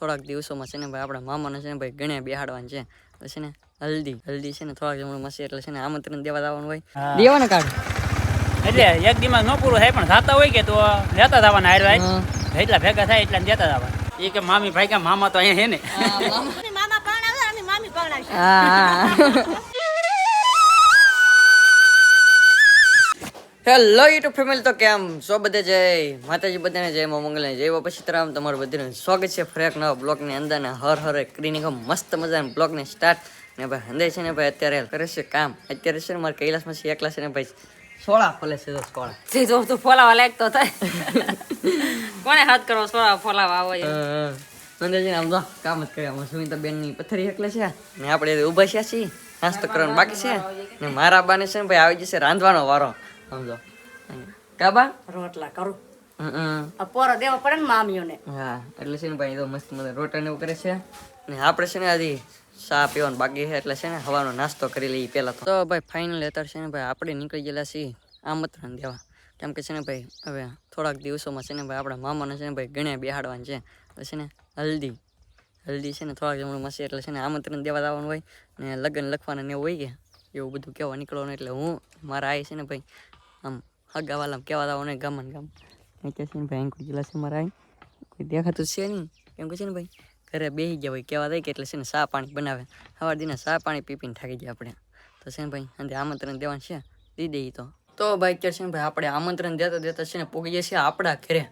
થોડાક દિવસોમાં છે ને ભાઈ આપણા મામાને છે ને ભાઈ ગણે બેહાડવાનું છે તો છે ને હલ્દી છે ને થોડાક જમણ મસી એટલે છે ને આમંત્રણ દેવા જવાનું હોય દેવાના કાર્ડ એટલે એક દિમાગ ન પૂરું થાય પણ થતા હોય કે તો લેતા જવાના હારવા એટલા ભેગા થાય એટલા દેતા જવા એ કે મામી ભાઈ કે મામા તો અહીંયા હે ને મામા પરણાવે અને મામી પરણાવશે. હેલો યુટ્યુબ ફેમિલી, તો કેમ છો બધે? જય માતાજી, બધાને જય મા મંગલ, જય બાપા સીતારામ. તમારું બધાનું સ્વાગત છે ફરી એક નવા બ્લોગની અંદર ને હર કરીને મસ્ત મજાના બ્લોગને સ્ટાર્ટ. ને ભાઈ હંદે છે ને ભાઈ અત્યારે કરે છે કામ. અત્યારે છે ને મારે કૈલાસમાં છે એકલા છે ને ભાઈ સોળા ફોલે છે. તો સોળા સીધો તું ફોલાવા લાયક તો થાય. કોને હાથ કરો સોળા ફોલાવા આવો છે? અંદર છે ને આમ તો કામ જ કરે. આમાં સુમિતા બેનની પથ્થરી એકલા છે ને આપણે ઊભા છીએ નાસ્તો કરવાનો બાકી છે ને મારા બાને છે ને ભાઈ આવી જશે રાંધવાનો વારો. સમજો કાબા રોટલા કરું પોરો દેવો પડે ને મામીઓને. હા, એટલે છે ને ભાઈ તો મસ્ત મજા રોટલા ને એવું કરે છે ને આપણે છે ને હજી ચા પીવાનું બાકી છે એટલે છે ને હવાનો નાસ્તો કરી લઈએ પહેલા. તો ભાઈ ફાઇનલ અત્યારે છે ને ભાઈ આપણે નીકળી ગયેલા છીએ આમંત્રણ દેવા. કેમ કે છે ને ભાઈ હવે થોડાક દિવસોમાં છે ને ભાઈ આપણા મામાને છે ને ભાઈ ગણે બેહાડવાનું છે તો છે ને હલ્દી છે ને થોડાક જમણ મસી એટલે છે ને આમંત્રણ દેવા જવાનું હોય ને લગ્ન લખવાના ને એવું હોય કે એવું બધું કહેવા નીકળવાનું. એટલે હું મારા આવી છે ને ભાઈ આમ હગાવાલામ કહેવા જવાનું ગામમાં ગામ એટલે છે ને ભાઈ અંકુર જિલ્લા છે મારા આવી કોઈ દેખાતું છે નહીં. કેમ કે છે ને ભાઈ ઘરે બેસી ગયા હોય કહેવા દઈ કે એટલે છે ને ચા પાણી બનાવે. સવાર દિને ચા પાણી પીપીને થાકી ગયા આપણે. તો છે ને ભાઈ અંતે આમંત્રણ દેવાનું છે દઈ દઈએ. તો ભાઈ અત્યારે છે ને ભાઈ આપણે આમંત્રણ દેતા છે ને પોગી જઈએ છીએ આપણા ઘરે.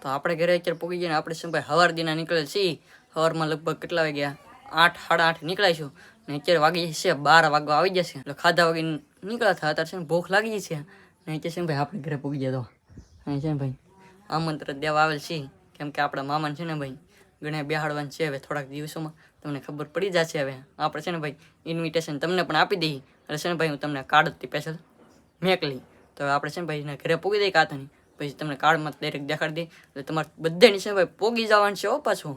તો આપણે ઘરે અત્યારે પોગી ગયા ને આપણે છે ને ભાઈ સવાર દિના નીકળે છીએ. સવારમાં લગભગ કેટલા વાગ્યા 8 સાડા 8 નીકળાઈશું ને અત્યારે વાગી જશે 12 વાગવા આવી જશે. એટલે ખાધા વાગે નીકળ્યા હતા અત્યારે છે ને ભૂખ લાગી છે ને અત્યારે છે ને ભાઈ આપણે ઘરે પોગી ગયા. તો અહીં છે ને ભાઈ આમંત્રણ દેવા આવેલ છીએ. કેમ કે આપણા મામાને છે ને ભાઈ ગણે બેહાડવાનું છે હવે થોડાક દિવસોમાં. તમને ખબર પડી જશે. હવે આપણે છે ને ભાઈ ઇન્વિટેશન તમને પણ આપી દઈએ. એટલે છે ને ભાઈ હું તમને કાર્ડથી સ્પેશિયલ મેકલી. તો હવે આપણે છે ને ભાઈ ઘરે પોગી દઈએ કાતાની પછી તમને કાર્ડમાં ડાયરેક્ટ દેખાડી દઈએ. એટલે તમારે બધાની છે ને ભાઈ પોગી જવાનું છે હો પાછું.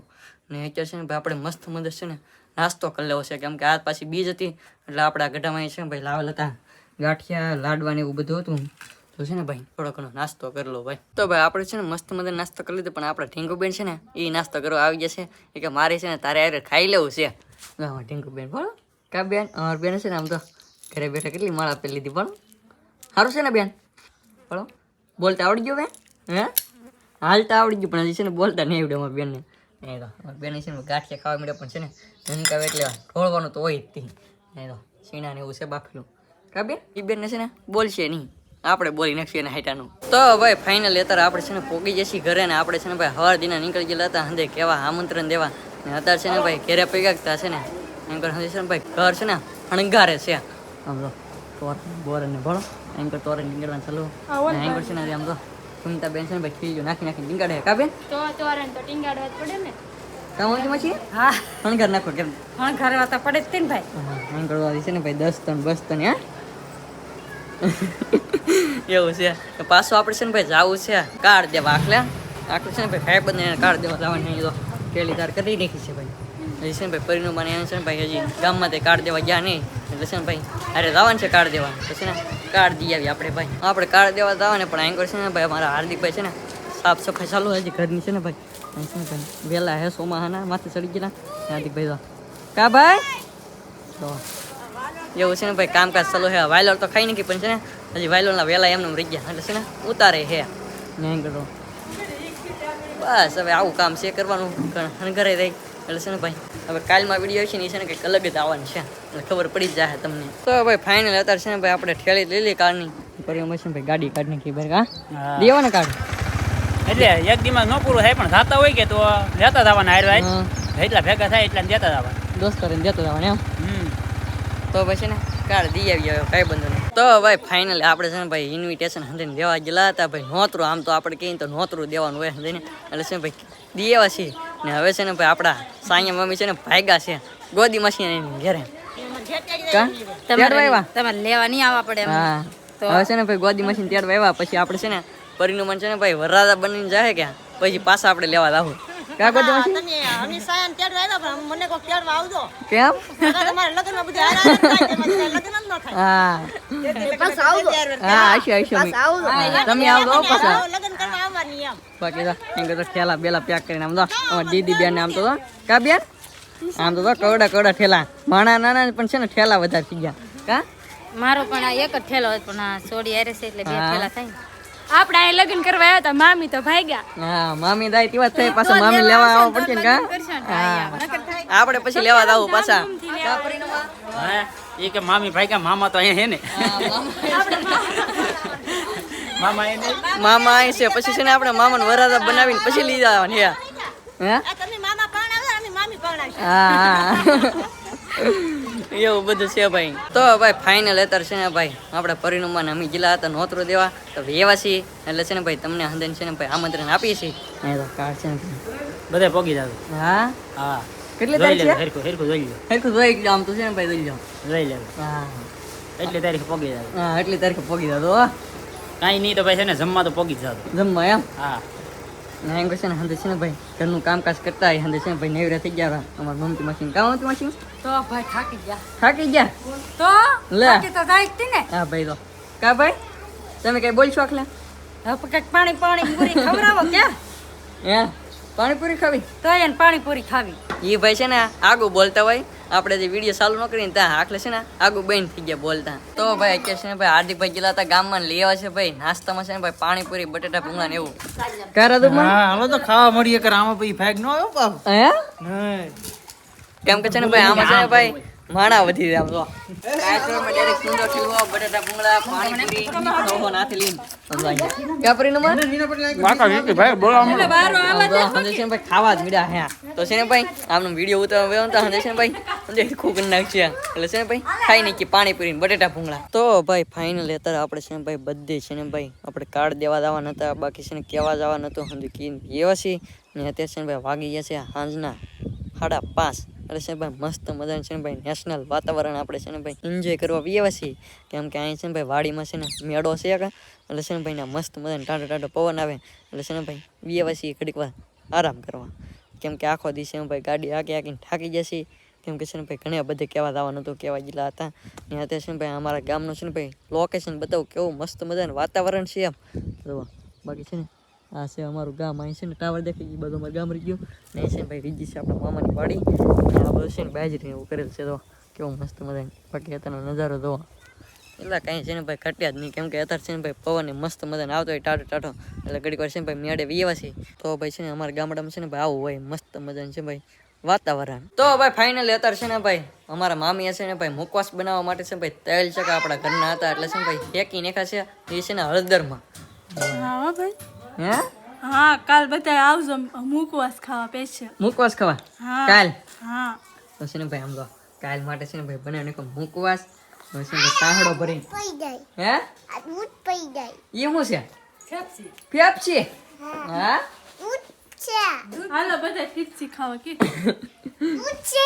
ને અત્યારે છે ને ભાઈ આપણે મસ્ત મદદ છે ને નાસ્તો કરી લેવો છે. કેમ કે આ પાછી બીજ હતી એટલે આપણા ગઢામાં છે ને ભાઈ લાવેલ હતા ગાંઠિયા લાડવા ને એવું બધું હતું. તો છે ને ભાઈ થોડો ઘણો નાસ્તો કરી લો ભાઈ. તો ભાઈ આપણે છે ને મસ્ત મજા નાસ્તો કરી લીધો. પણ આપણા ઢીંગુબેન છે ને એ નાસ્તો કરવા આવી જશે. એ કે મારે છે ને તારે યારે ખાઈ લેવું છે. ઢીંગુબેન બોલો કા બેન? અમારી બેન છે ને આમ તો ઘરે બેઠા કેટલી માળા આપી લીધી. બોલો સારું છે ને બેન? બોલો બોલતા આવડી ગયું બેન? હે હાલતા આવડી ગયું પણ હજી છે ને બોલતા નહીં આવડે અમારી બેનને. એ તો બેન છે ને ગાંઠિયા ખાવા મળે પણ છે ને નનકાવે એટલે ઢોળવાનું તો હોય જ તે. એ તો સીણા ને એવું છે બાફેલું. કા બેન? એ બેનને છે ને બોલશે નહીં, આપણે બોલી નાખીએ ને હાઈટાનું. તો ભાઈ ફાઇનલ અત્યારે આપણે છે ને પોગી જઈએ ઘરે ને આપણે છે ને ભાઈ સવાર દિના નીકળી ગયેલા હતા હંદે કેવા આમંત્રણ દેવા. ને અત્યારે છે ને ભાઈ ઘરે પૈગા છે ને એમ કર છે ને ભાઈ ઘર છે ને હણગારે છે. આમ તો તોર બોર ને ભણો એમ કર તોરે નીકળવાનું ચાલુ એમ કર છે ને આમ તો સુમિતા બેન છે ને ભાઈ ખીજો નાખી નીકળે. કા બેન? તો તોરે તો ટીંગાડવા જ પડે ને. કામ પછી હા હણગાર નાખો કેમ હણગારવા તો પડે જ ને ભાઈ. હણગારવા છે ને ભાઈ 10 ટન 20 ટન હે એવું છે. પાછું આપણે છે ને ભાઈ જવું છે કાર્ડ દેવા. આખલે છે ને ભાઈ ભાઈ બંને કાર્ડ દેવા જવાની તો પેલી તાર કરી નાખી છે ભાઈ. હજી છે ને ભાઈ પરિનું મને છે ને ભાઈ હજી ગામમાં તે કાર્ડ દેવા ગયા નહીં. એટલે છે ને ભાઈ અરે જવાનું છે કાર્ડ દેવા. તો છે ને કાર્ડ દઈ આવી આપણે ભાઈ. આપણે કાર્ડ દેવા જવાને પણ એંકર છે ને ભાઈ અમારા હાર્દિકભાઈ છે ને સાફ સફાઈ ચાલુ હજી ઘરની છે ને ભાઈ. છે ને ભાઈ વહેલા હે સોમાહાના માથે ચડી ગયેલા હાર્દિકભાઈ તો કા ભાઈ. તો એવું છે ને ભાઈ કામકાજ ચાલુ છે. વાયલોર તો ખાઈ નાખી પણ છે ને હજી વાયલોરના વહેલા એમને રહી ગયા એટલે છે ને ઉતારે છે એમ કરો. બસ હવે આવું કામ છે કરવાનું ઘરે રહી. એટલે છે ને ભાઈ હવે કાલમાં વિડીયો છે ને એ છે ને કંઈક અલગ જ આવવાનું છે એટલે ખબર પડી જ જાય તમને. તો ભાઈ ફાઇનલ અત્યારે છે ને ભાઈ આપણે ઠેલી લઈ લઈએ કારની પરિવાર છે ને ભાઈ ગાડી કાઢી નાખી ભાઈ. કા દેવા ને કાર્ડ એટલે એક દિમાગ ન પૂરું થાય પણ થતા હોય કે તો લેતા જવાના હારવા એટલા ભેગા થાય એટલા દેતા જવા દોસ્તોને દેતો જવાનું એમ. તો પછી ને કાર્ડ દઈ આવી હવે કઈ બંધો નહીં. તો ભાઈ ફાઇનલી આપણે છે ને ભાઈ ઇન્વિટેશન હંધીને દેવા ગયેલા હતા ભાઈ નોતરું. આમ તો આપણે કહીએ તો નોતરું દેવાનું હોય હંધીને એટલે છે ને ભાઈ દઈ આવ્યા છીએ. ને હવે છે ને ભાઈ આપણા સાંયા મમ્મી છે ને ભાગ્યા છે ગોદી મશીન ઘેરે તમારે લેવા નહીં આવવા પડે. હા હવે છે ને ભાઈ ગોદી મશીન તેડવા આવ્યા પછી આપણે છે ને પરિનું મન છે ને ભાઈ વરરાજા બનીને જાય કે પછી પાછા આપણે લેવા આવું કા બધું માસી તમે અમે સાયન તેડવા આવ્યા પણ મને કોઈ તેડવા આવજો કેમ તમારે લગ્નમાં બધું હારા થાય એમાં લગ્ન જ ન થાય હા બસ આવજો હા આશી તમે આવજો પાછા લગ્ન કરવા આવવાની એમ બાકી તો એમ તો ઠેલા બેલા પેક કરીને આમ તો અમાર દીદી બેન આમ તો કા બેન આમ તો કવડા ઠેલા માણા નાના પણ છે ને ઠેલા વધારે થઈ ગયા કા મારો પણ આ એક જ ઠેલો હતો પણ આ સોડી હારે છે એટલે બે હા. ઠેલા થાય ને. આપણે અહીં લગ્ન કરવા આવ્યા હતા મામી તો ભાગ્યા હા મામી દાય તેવા જ થાય પાછા મામી લેવા આવવા પડશે ને કા હા આપણે પછી લેવા જ આવું પાછા હા એ કે મામી ભાઈ કે મામા તો અહીંયા હે ને મામા એને મામા અહીં છે પછી છે ને આપણે મામાને વરાદા બનાવીને પછી લઈ જવાનું હે હે આ તમે મામા પરણાવો અમે મામી પરણાવશું હા એવું બધું છે ભાઈ તો ભાઈ ફાઇનલ અત્યારે છે ને ભાઈ આપણે પરિણમમાં અમે ગયેલા હતા નોતરો દેવા તો એવા છીએ એટલે છે ને ભાઈ તમને હંદન છે ને ભાઈ આમંત્રણ આપીએ છીએ એ તો કાર્ડ છે ને બધે પોગી જાવ હા હા કેટલી જોઈ તારીખ લે છે હેરખું હેરખું જોઈ લે હરખું જોઈ ગયો આમ તો છે ને ભાઈ જોઈ લો જોઈ લે હા એટલી તારીખ પોગી જાવ હા એટલી તારીખે પોગી જતો કાંઈ નહીં તો ભાઈ છે ને જમવા તો પોગી જ જાવ જમવા એમ હા ને એમ છે ને હંદે છે ને ભાઈ ઘરનું કામકાજ કરતા હોય હંદે છે ને ભાઈ નવરા થઈ ગયા અમારા મમતી મશીન કામ હતી મશીન તો ભાઈ થાકી ગયા થાકી ગયા તો લે થાકી તો જાય જ ને હા ભાઈ તો કા ભાઈ તમે કઈ બોલશો આખલે હવે કંઈક પાણી પૂરી ખવડાવો ક્યાં હે પાણીપુરી ખાવી તો એને પાણી પૂરી ખાવી એ ભાઈ છે ને આગું બોલતા હોય આપણે જે વિડીયો ચાલુ ન કરીને ત્યાં આખલે છે ને આગું બેન થઈ ગયા બોલતા તો ભાઈ અત્યારે છે ને ભાઈ હાર્દિકભાઈ ગયેલા હતા ગામમાં લઈ આવ્યા છે ભાઈ નાસ્તામાં છે ને ભાઈ પાણીપુરી બટેટા ભૂંગળા ને એવું કરા દો હા હાલો તો ખાવા મળીએ કે આમાં પછી ફેક ન આવ્યો પાવ હે કેમ કે છે ને ભાઈ આમાં છે ને ભાઈ માણા વધી રહ્યા આમ તો કાયતરમાં ડાયરેક્ટ સુંદર ખીલવા બટેટા ભૂંગળા પાણીપુરી ખોખો નાથી લઈને ક્યાં પરિણમમાં બાકા વીકી ભાઈ બોલાવ હંદે છે ને ભાઈ ખાવા જ મળ્યા હે તો છે ને ભાઈ આમનો વિડીયો ઉતારવા તો હંદે છે ને ભાઈ હંદે ખૂબ નાખશે એટલે છે ને ભાઈ ખાઈ નાખી પાણીપુરી બટેટા ભૂંગળા તો ભાઈ ફાઇનલ અત્યારે આપણે છે ને ભાઈ બધે છે ને ભાઈ આપણે કાર્ડ દેવા જવાના હતા બાકી છે ને કહેવા જવા નતો હંદે કી એવા છે ને અત્યારે છે ને ભાઈ વાગી ગયા છે સાંજના 5:30 એટલે છે ભાઈ મસ્ત મજાનું છે ને ભાઈ નેશનલ વાતાવરણ આપણે છે ને ભાઈ એન્જોય કરવા આવ્યા છીએ કેમ કે અહીં છે ને ભાઈ વાડીમાં છે ને મેળો છે કે એટલે છે ને ભાઈ મસ્ત મજાનો ટાઢો પવન આવે એટલે છે ને ભાઈ આવ્યા છીએ ઘડીક વાર આરામ કરવા કેમ કે આખો દિવસે ભાઈ ગાડી આકીને થાકી જશે કેમ કે છે ને ભાઈ ઘણા બધે કહેવા જવાનું હતું કહેવા ગયેલા હતા ને અત્યારે છે ને ભાઈ અમારા ગામનું છે ને ભાઈ લોકેશન બતાવું કેવું મસ્ત મજાનું વાતાવરણ છે એમ જો બાકી છે ને આ છે અમારું ગામ અહીં છે ને ટાવર દેખાઈ ગયું બધું અમારું ગામ રહી ગયું ને અહીં છે ને ભાઈ રીજી છે આપણા મામાની વાડી અને આ બધું છે ને બાજરી એવું કરેલ છે તો કેવું મસ્ત મજા બાકી અત્યારનો નજારો જોવો એટલે કાંઈ છે ને ભાઈ ઘટ્યા જ નહીં કેમ કે અત્યારે છે ને ભાઈ પવન મસ્ત મજાને આવતો હોય ટાઢો એટલે ઘડીક વાર છે ને ભાઈ મેળે વીવા છે તો ભાઈ છે ને અમારા ગામડામાં છે ને ભાઈ આવું હોય મસ્ત મજાનું છે ભાઈ વાતાવરણ તો ભાઈ ફાઇનલી અત્યારે છે ને ભાઈ અમારા મામી છે ને ભાઈ મુખવાસ બનાવવા માટે છે ભાઈ તેલ ચકા આપણા ઘરના હતા એટલે છે ને ભાઈ શેકી નાખા છે એ છે ને હળદરમાં હા ભાઈ હે હા કાલ બધા આવજો મુકવાસ ખાવા પેશે મુખવાસ ખાવા હા. કાલ હા તો છે ને ભાઈ આમ તો કાલ માટે છે ને ભાઈ બનાવી નાખો મુખવાસ પછી છે ને તાહડો ભરીને પઈ જાય હે આ દૂધ પઈ જાય એ શું છે પેપ્સી હા દૂધ છે હાલો બધા ઠીકસી ખાવા કે દૂધ છે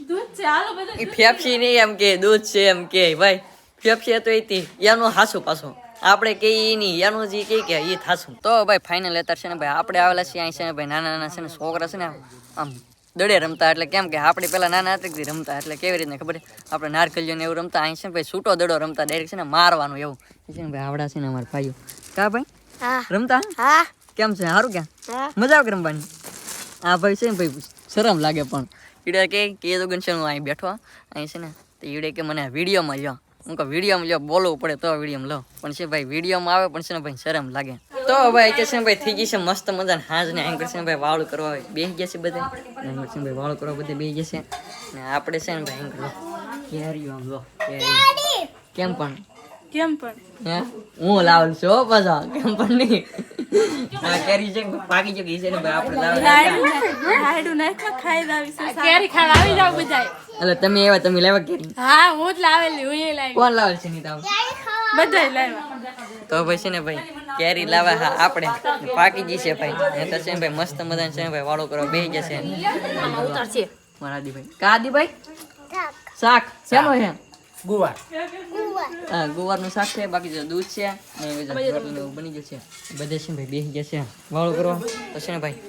દૂધ છે હાલો બધા એ પેપ્સી નહીં એમ કે દૂધ છે એમ કે ભાઈ પેપ્સી તો એથી એનું હાસું પાછું આપણે કઈ નહીં એનું જે કે એ થાશું તો ભાઈ ફાઇનલ અત્યારે છે ને ભાઈ આપણે આવેલા છીએ અહીં છે ને ભાઈ નાના નાના છે ને છોકરા છે ને આમ દડે રમતા એટલે કેમ કે આપણે પેલા નાના હતા રમતા એટલે કેવી રીતના ખબર આપણે નારકલીઓ ને એવું રમતા અહીં છે ને ભાઈ છૂટો દડો રમતા ડાયરેક્ટ છે ને મારવાનું એવું છે ને ભાઈ આવડા છે ને અમારા ભાઈઓ કા ભાઈ હા રમતા હા કેમ છે સારું ક્યાં હા મજા આવે કે રમવાની આ ભાઈ છે ને ભાઈ શરમ લાગે પણ ઈડે કે તો ગણ છે હું અહીં બેઠો અહીં છે ને તો ઈડે કે મને વિડીયોમાં લ્યો હું કહું વિડીયોમાં લ્યો બોલવું પડે તો વિડીયોમાં લો પણ છે ભાઈ વિડીયોમાં આવે પણ છે ને ભાઈ શરમ લાગે તો ભાઈ કે છે ને ભાઈ થઈ ગઈ છે મસ્ત મજાને હાજ ને એંકર છે ને ભાઈ વાળું કરવા બેસી ગયા છે બધે એંકર છે ને ભાઈ વાળું કરવા બધે બેસી જશે ને આપણે છે ને ભાઈ એંકર લો કેરી આમ લો કેરી કેમ પણ કેમ પણ હે હું લાવું છું હો પાછા કેમ પણ નહીં આ કેરી છે ને પાકી ચૂકી છે ને ભાઈ આપણે લાવવા રાયડું નાખવા ખાઈ દાવી છે કેરી ખાવા આવી જાવ બધાય એટલે તમે એવા તમે લાવ્યા કેરી હા હું જ લાવેલી હું એ લાવી કોણ લાવે છે નીતા બધાય લાવ્યા તો ભાઈ છે ને ભાઈ કેરી લાવા હા આપણે પાકી ગઈ છે ભાઈ એ તો છે ને ભાઈ મસ્ત મજાનું છે ને ભાઈ વાળો કરવા બેસી જશે ઉતરશે મારા આદિભાઈ કા આદિભાઈ શાક શેનો છે ગુવાર હા ગુવારનું શાક છે બાકી જો દૂધ છે ને રોટલી ને એવું બની જશે બધે છે ને ભાઈ બેસી જશે વાળો કરવા તો છે ને ભાઈ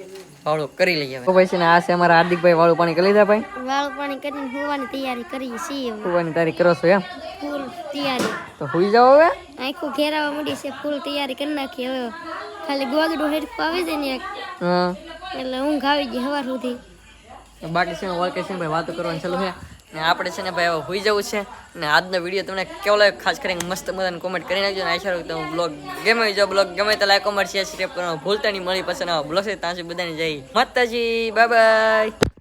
વાળું કરી લઈએ તો ભાઈ છે ને આ છે અમારા હાર્દિકભાઈ વાળું પાણી કરી લીધા ભાઈ વાળું પાણી કરીને હોવાની તૈયારી કરી છીએ સુવાની તારી કરો છો એમ ફૂલ તૈયારી તો હુઈ જાઓ હવે આખું ઘેરાવા મળી છે ફૂલ તૈયારી કરી નાખી હવે ખાલી ગોગડું હેડકું આવી જાય ને એક હા એટલે ઊંઘ આવી ગઈ સવાર સુધી બાકી છે ને ઓળખે છે ને ભાઈ વાતો કરવાનું ચાલુ છે ને આપણે છે ને ભાઈ હવે હુઈ જવું છે ને આજનો વિડીયો તમને કેવો લાગ્યો ખાસ કરીને મસ્ત મજાનો કોમેન્ટ કરી નાખજો ને આશા રાખું તો બ્લોગ ગમે જો બ્લોગ ગમે તો લાઈક કોમેન્ટ શેર સબસ્ક્રાઇબ કરવાનું ભૂલતા નહીં મળી પસંદ બ્લોગ છે ત્યાં સુધી બધાને જઈ માતાજી બાય બાય